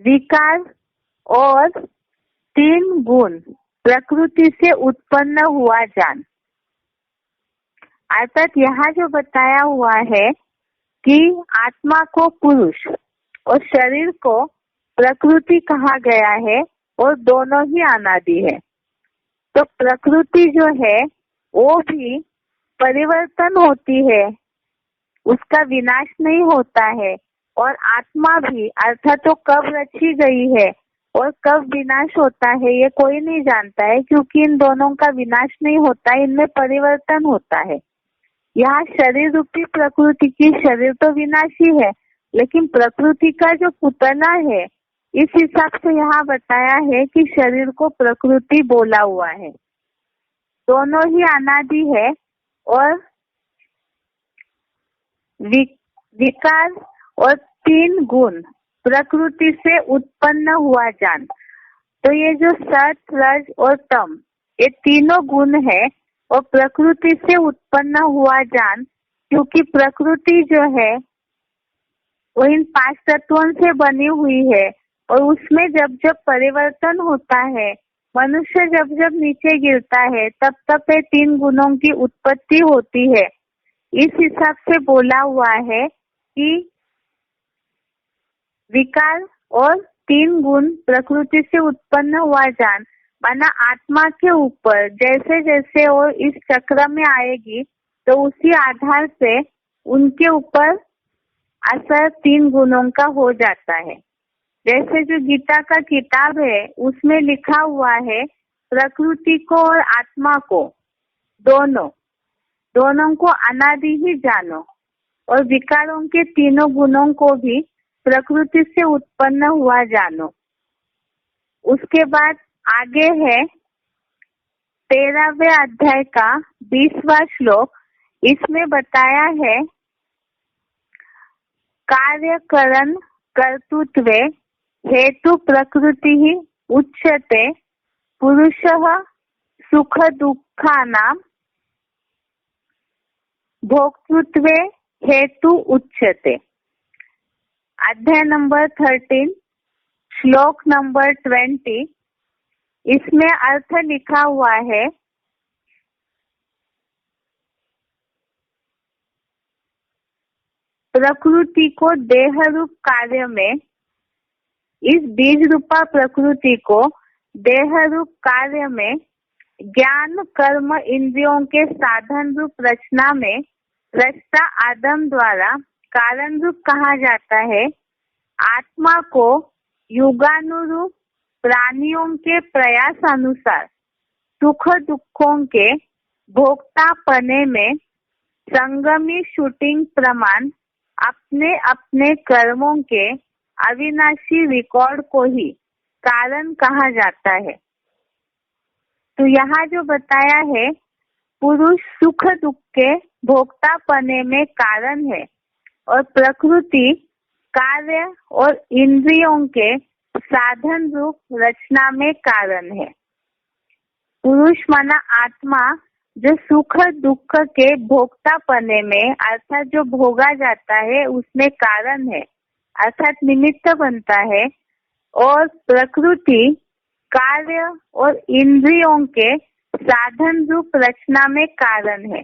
विकार और 3 गुण प्रकृति से उत्पन्न हुआ जान। अर्थात यहाँ जो बताया हुआ है कि आत्मा को पुरुष और शरीर को प्रकृति कहा गया है और दोनों ही अनादि है। तो प्रकृति जो है वो भी परिवर्तन होती है, उसका विनाश नहीं होता है, और आत्मा भी, अर्थात तो कब रची गई है और कब विनाश होता है ये कोई नहीं जानता है, क्योंकि इन दोनों का विनाश नहीं होता, इनमें परिवर्तन होता है। यहाँ शरीर रूपी प्रकृति की, शरीर तो विनाशी है, लेकिन प्रकृति का जो पुतला है, इस हिसाब से यहाँ बताया है कि शरीर को प्रकृति बोला हुआ है। दोनों ही अनादि है और विकार और 3 गुण प्रकृति से उत्पन्न हुआ जान। तो ये जो सत, रज और तम, ये तीनों गुण है और प्रकृति से उत्पन्न हुआ जान, क्योंकि प्रकृति जो है वो इन 5 तत्वों से बनी हुई है, और उसमें जब जब परिवर्तन होता है, मनुष्य जब जब नीचे गिरता है, तब तब ये 3 गुणों की उत्पत्ति होती है। इस हिसाब से बोला हुआ है कि विकार और 3 गुण प्रकृति से उत्पन्न हुआ जान, माना आत्मा के ऊपर जैसे जैसे वो इस चक्र में आएगी, तो उसी आधार से उनके ऊपर असर 3 गुणों का हो जाता है। जैसे जो गीता का किताब है उसमें लिखा हुआ है, प्रकृति को और आत्मा को दोनों को अनादि ही जानो, और विकारों के तीनों गुणों को भी प्रकृति से उत्पन्न हुआ जानो। उसके बाद आगे है 13वें अध्याय का 20वां श्लोक। इसमें बताया है कार्यकरण कर्तृत्वे हेतु प्रकृति उच्यते पुरुषः सुख दुःखानां भोक्तृत्वे हेतु उच्यते। अध्याय नंबर 13 श्लोक नंबर 20, इसमें अर्थ लिखा हुआ है, प्रकृति को देह रूप कार्य में, इस बीज रूपा प्रकृति को देह रूप कार्य में ज्ञान कर्म इंद्रियों के साधन रूप रचना में रचता आदम द्वारा कारण रूप कहा जाता है। आत्मा को युगानुरूप प्राणियों के प्रयास अनुसार सुख दुखों के भोक्ता पने में संगमी शूटिंग प्रमाण अपने अपने कर्मों के अविनाशी रिकॉर्ड को ही कारण कहा जाता है। तो यहाँ जो बताया है, पुरुष सुख दुख के भोक्ता पने में कारण है और प्रकृति कार्य और इंद्रियों के साधन रूप रचना में कारण है। पुरुष माना आत्मा जो सुख दुख के भोक्ता पने में अर्थात जो भोगा जाता है उसमें कारण है अर्थात निमित्त बनता है, और प्रकृति कार्य और इंद्रियों के साधन रूप रचना में कारण है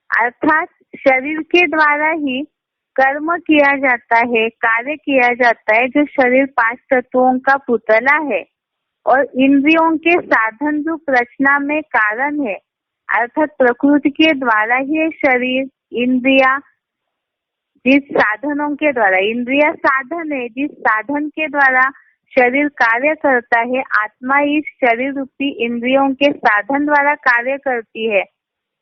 अर्थात शरीर के द्वारा ही कर्म किया जाता है, कार्य किया जाता है, जो शरीर 5 तत्वों का पुतला है, और इंद्रियों के साधन रूप रचना में कारण है अर्थात प्रकृति के द्वारा ही शरीर इंद्रिया, जिस साधनों के द्वारा, इंद्रिया साधन है, जिस साधन के द्वारा शरीर कार्य करता है, आत्मा इस शरीर रूपी इंद्रियों के साधन द्वारा कार्य करती है,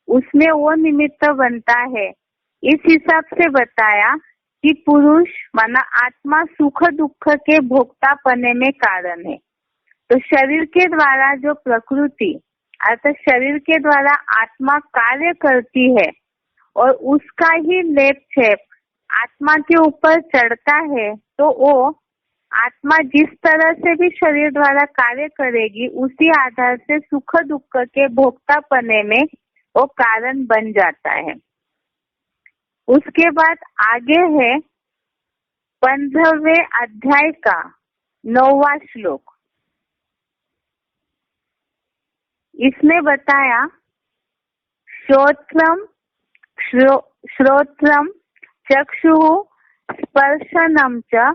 उसमें वो निमित्त बनता है। इस हिसाब से बताया कि पुरुष माना आत्मा सुख दुख के भोक्ता पने में कारण है। तो शरीर के द्वारा जो प्रकृति अर्थात शरीर के द्वारा आत्मा कार्य करती है और उसका ही लेप छेप आत्मा के ऊपर चढ़ता है, तो वो आत्मा जिस तरह से भी शरीर द्वारा कार्य करेगी उसी आधार से सुख दुख के भोक्ता पने में वो कारण बन जाता है। उसके बाद आगे है 15वें अध्याय का 9वां श्लोक। इसमें बताया श्रोत्रम चक्षुः स्पर्शनम च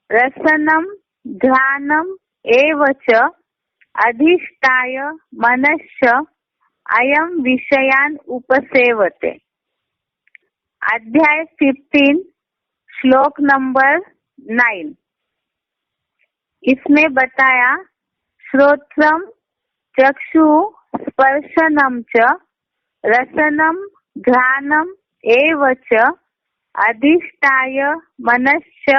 रसनम घ्राणम एव च अधिष्ठाय मनश्च अयम विषयान उपसेवते। अध्याय 15 श्लोक नंबर 9। इसमें बताया श्रोत्रम चक्षु स्पर्शनम च रसनम घ्राणम एव च अधिष्ठाय मनश्च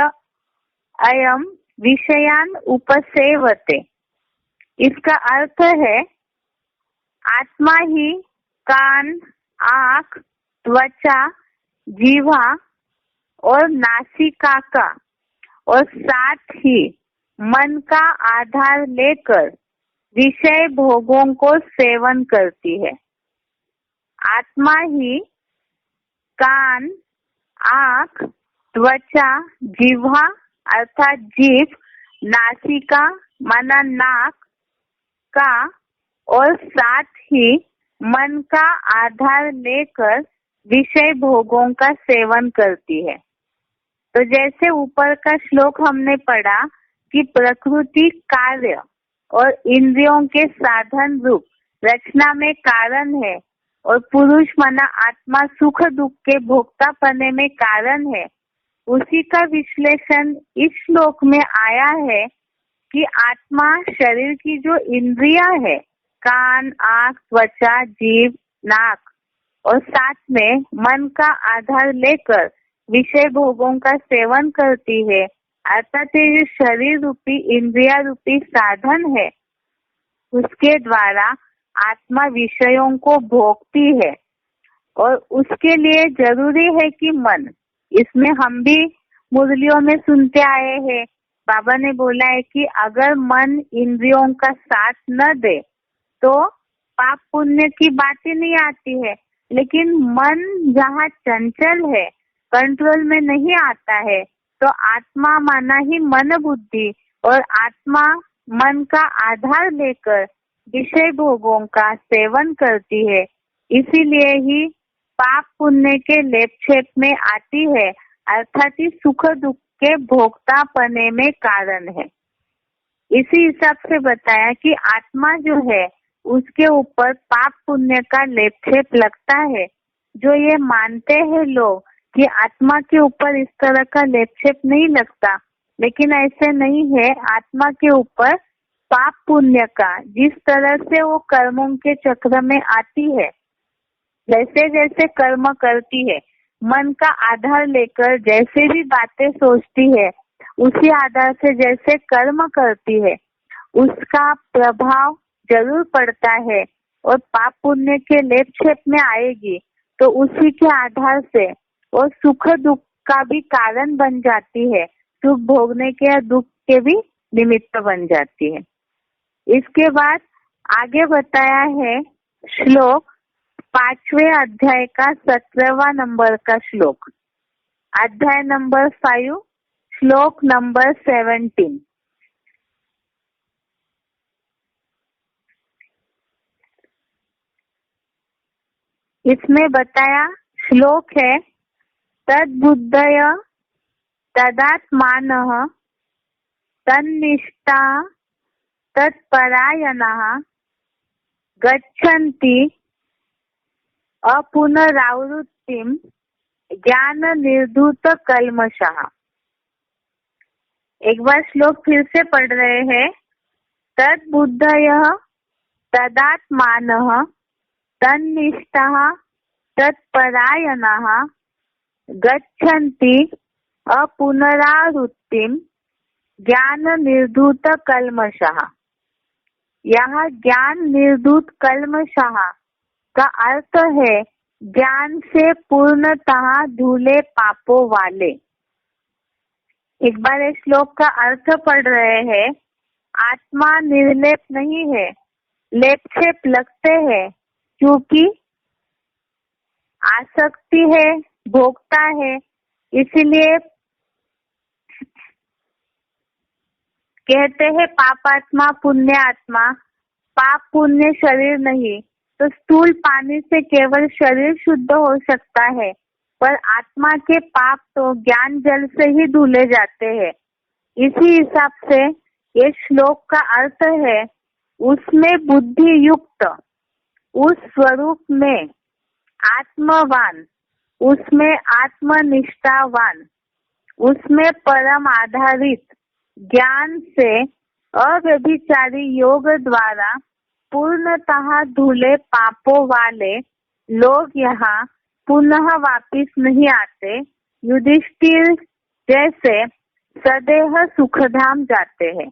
अयम विषयान उपसेवते। इसका अर्थ है आत्मा ही कान, आँख, त्वचा, जीवा और नासिका का और साथ ही मन का आधार लेकर विषय भोगों को सेवन करती है। आत्मा ही कान, आँख, त्वचा, जिह्वा अर्थात जीभ, नासिका माना नाक का और साथ ही मन का आधार लेकर विषय भोगों का सेवन करती है। तो जैसे ऊपर का श्लोक हमने पढ़ा कि प्रकृति कार्य और इंद्रियों के साधन रूप रचना में कारण है और पुरुष माना आत्मा सुख दुख के भोक्ता पने में कारण है, उसी का विश्लेषण इस श्लोक में आया है कि आत्मा शरीर की जो इंद्रियां है, कान, आँख, त्वचा, जीभ, नाक और साथ में मन का आधार लेकर विषय भोगों का सेवन करती है, अर्थात ये जो शरीर रूपी इंद्रिया रूपी साधन है उसके द्वारा आत्मा विषयों को भोगती है। और उसके लिए जरूरी है कि मन, इसमें हम भी मुरलियों में सुनते आए हैं, बाबा ने बोला है कि अगर मन इंद्रियों का साथ न दे तो पाप पुण्य की बात ही नहीं आती है। लेकिन मन जहाँ चंचल है, कंट्रोल में नहीं आता है, तो आत्मा माना ही मन बुद्धि, और आत्मा मन का आधार लेकर विषय भोगों का सेवन करती है। इसीलिए ही पाप पुण्य के लेपछेप में आती है, अर्थात ही सुख दुख के भोक्ता पने में कारण है। इसी हिसाब से बताया कि आत्मा जो है उसके ऊपर पाप पुण्य का लेपछेप लगता है। जो ये मानते हैं लोग कि आत्मा के ऊपर इस तरह का लेपछेप नहीं लगता, लेकिन ऐसे नहीं है। आत्मा के ऊपर पाप पुण्य का जिस तरह से वो कर्मों के चक्र में आती है, जैसे जैसे कर्म करती है, मन का आधार लेकर जैसे भी बातें सोचती है, उसी आधार से जैसे कर्म करती है, उसका प्रभाव जरूर पड़ता है और पाप पुण्य के लेपछेप में आएगी तो उसी के आधार से वो सुख दुख का भी कारण बन जाती है, सुख भोगने के या दुख के भी निमित्त बन जाती है। इसके बाद आगे बताया है श्लोक 5वें अध्याय का 17वां नंबर का श्लोक, अध्याय नंबर 5, श्लोक नंबर 17। इसमें बताया श्लोक है, तद्बुद्धय तदात्मानः तन्निष्ठा तत्परायणाः गच्छन्ति अपुनरावृत्तिं ज्ञान निर्धूत कल्मषः। एक बार श्लोक फिर से पढ़ रहे हैं। तद्बुद्धयः तदात्मानः तन्निष्ठाः तत्परायणाः गच्छन्ति अपुनरावृत्तिं ज्ञान निर्धूत कल्मषः। यहाँ ज्ञान निर्धूत कल्मषः का अर्थ है ज्ञान से पूर्णतः धुले पापों वाले। एक बार इस श्लोक का अर्थ पढ़ रहे हैं। आत्मा निर्लेप नहीं है, लेपछेप लगते हैं, क्योंकि आसक्ति है, भोगता है। इसीलिए कहते हैं पापात्मा पुण्य आत्मा। पाप पुण्य शरीर नहीं, तो स्थूल पानी से केवल शरीर शुद्ध हो सकता है, पर आत्मा के पाप तो ज्ञान जल से ही धुले जाते हैं। इसी हिसाब से ये श्लोक का अर्थ है, उसमें बुद्धि युक्त, उस स्वरूप में आत्मवान, उसमें आत्मनिष्ठावान, उसमें परम आधारित ज्ञान से अव्यभिचारी योग द्वारा पूर्णतः धुले पापों वाले लोग यहाँ पुनः वापिस नहीं आते। युधिष्ठिर जैसे सदैव सुखधाम जाते हैं।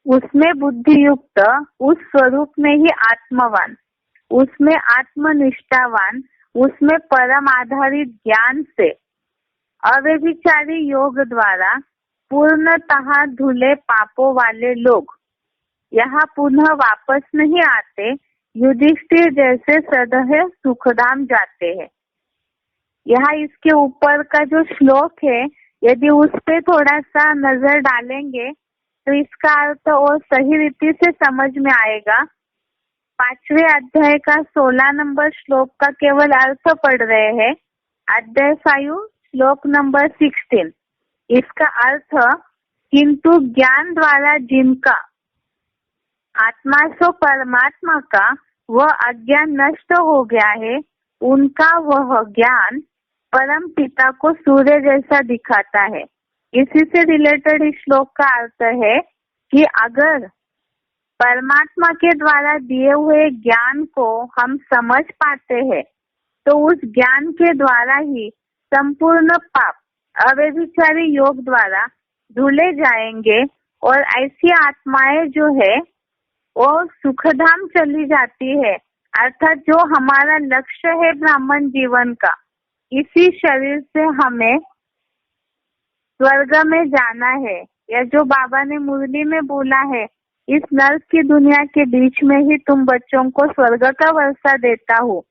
उसमें बुद्धि युक्त, उस स्वरूप में ही आत्मवान, उसमें आत्मनिष्ठावान, उसमें परम आधारित ज्ञान से अव्यभिचारी योग द्वारा पूर्णतः धुले पापों वाले लोग यहाँ पुनः वापस नहीं आते। युधिष्ठिर जैसे सदैव सुखधाम जाते हैं। यहाँ इसके ऊपर का जो श्लोक है, यदि उस पे थोड़ा सा नजर डालेंगे तो इसका अर्थ और सही रीति से समझ में आएगा। 5वें अध्याय का 16 नंबर श्लोक का केवल अर्थ पढ़ रहे हैं। अध्याय 5 श्लोक नंबर 16। इसका अर्थ, किंतु ज्ञान द्वारा जिनका आत्मा सो परमात्मा का वह अज्ञान नष्ट हो गया है, उनका वह ज्ञान परम पिता को सूर्य जैसा दिखाता है। इसी से रिलेटेड इस श्लोक का अर्थ है कि अगर परमात्मा के द्वारा दिए हुए ज्ञान को हम समझ पाते हैं तो उस ज्ञान के द्वारा ही संपूर्ण पाप अव्यभिचारी योग द्वारा धुले जाएंगे और ऐसी आत्माएं जो है वो सुखधाम चली जाती है। अर्थात जो हमारा लक्ष्य है ब्राह्मण जीवन का, इसी शरीर से हमें स्वर्ग में जाना है, या जो बाबा ने मुरली में बोला है, इस नर्क की दुनिया के बीच में ही तुम बच्चों को स्वर्ग का वर्षा देता हूँ।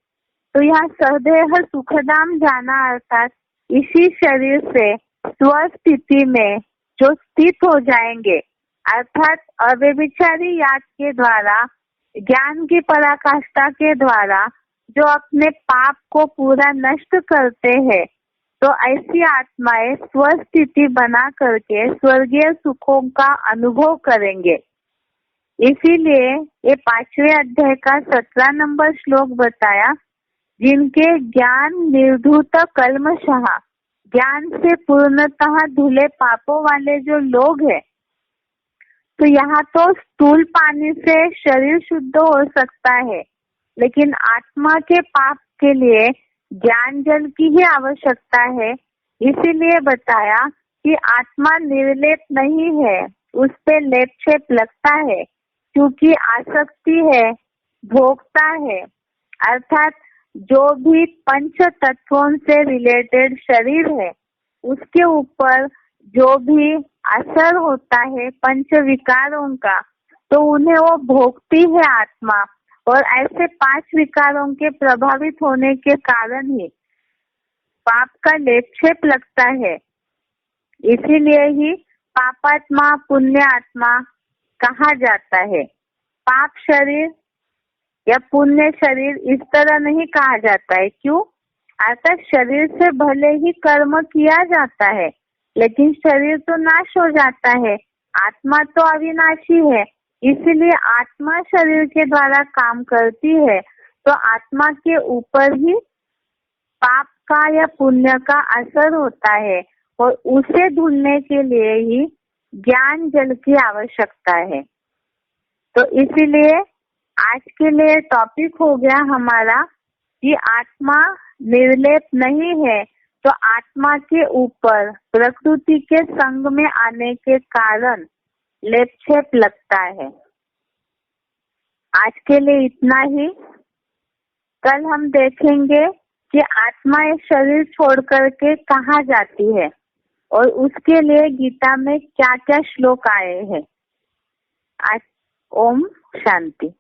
तो यहाँ सदेह सुखधाम जाना अर्थात इसी शरीर से स्वस्थिति में जो स्थित हो जाएंगे, अर्थात अव्यभिचारी याद के द्वारा, ज्ञान की पराकाष्ठा के द्वारा जो अपने पाप को पूरा नष्ट करते हैं, तो ऐसी आत्माएं स्वस्थिति बना करके स्वर्गीय सुखों का अनुभव करेंगे। इसीलिए ये 5वें अध्याय का 17 नंबर श्लोक बताया, जिनके ज्ञान निर्धूत कल्मषः, ज्ञान से पूर्णतः धुले पापों वाले जो लोग हैं, तो यहाँ तो स्थूल पानी से शरीर शुद्ध हो सकता है, लेकिन आत्मा के पाप के लिए ज्ञान जल की ही आवश्यकता है। इसीलिए बताया कि आत्मा निर्लेप नहीं है, उस पे लेप छेप लगता है, क्योंकि आसक्ति है, भोगता है, अर्थात जो भी पंच तत्वों से रिलेटेड शरीर है उसके ऊपर जो भी असर होता है पंच विकारों का, तो उन्हें वो भोगती है आत्मा। और ऐसे 5 विकारों के प्रभावित होने के कारण ही पाप का लेपछेप लगता है। इसीलिए ही पापात्मा पुण्य आत्मा कहा जाता है। पाप शरीर या पुण्य शरीर इस तरह नहीं कहा जाता है। क्यों? अर्थात शरीर से भले ही कर्म किया जाता है, लेकिन शरीर तो नाश हो जाता है, आत्मा तो अविनाशी है। इसलिए आत्मा शरीर के द्वारा काम करती है, तो आत्मा के ऊपर ही पाप का या पुण्य का असर होता है, और उसे धुलने के लिए ही ज्ञान जल की आवश्यकता है। तो इसीलिए आज के लिए टॉपिक हो गया हमारा कि आत्मा निर्लेप नहीं है, तो आत्मा के ऊपर प्रकृति के संग में आने के कारण लेपछेप लगता है। आज के लिए इतना ही। कल हम देखेंगे कि आत्मा इस शरीर छोड़ करके कहाँ जाती है और उसके लिए गीता में क्या क्या श्लोक आए हैं। आज ओम शांति।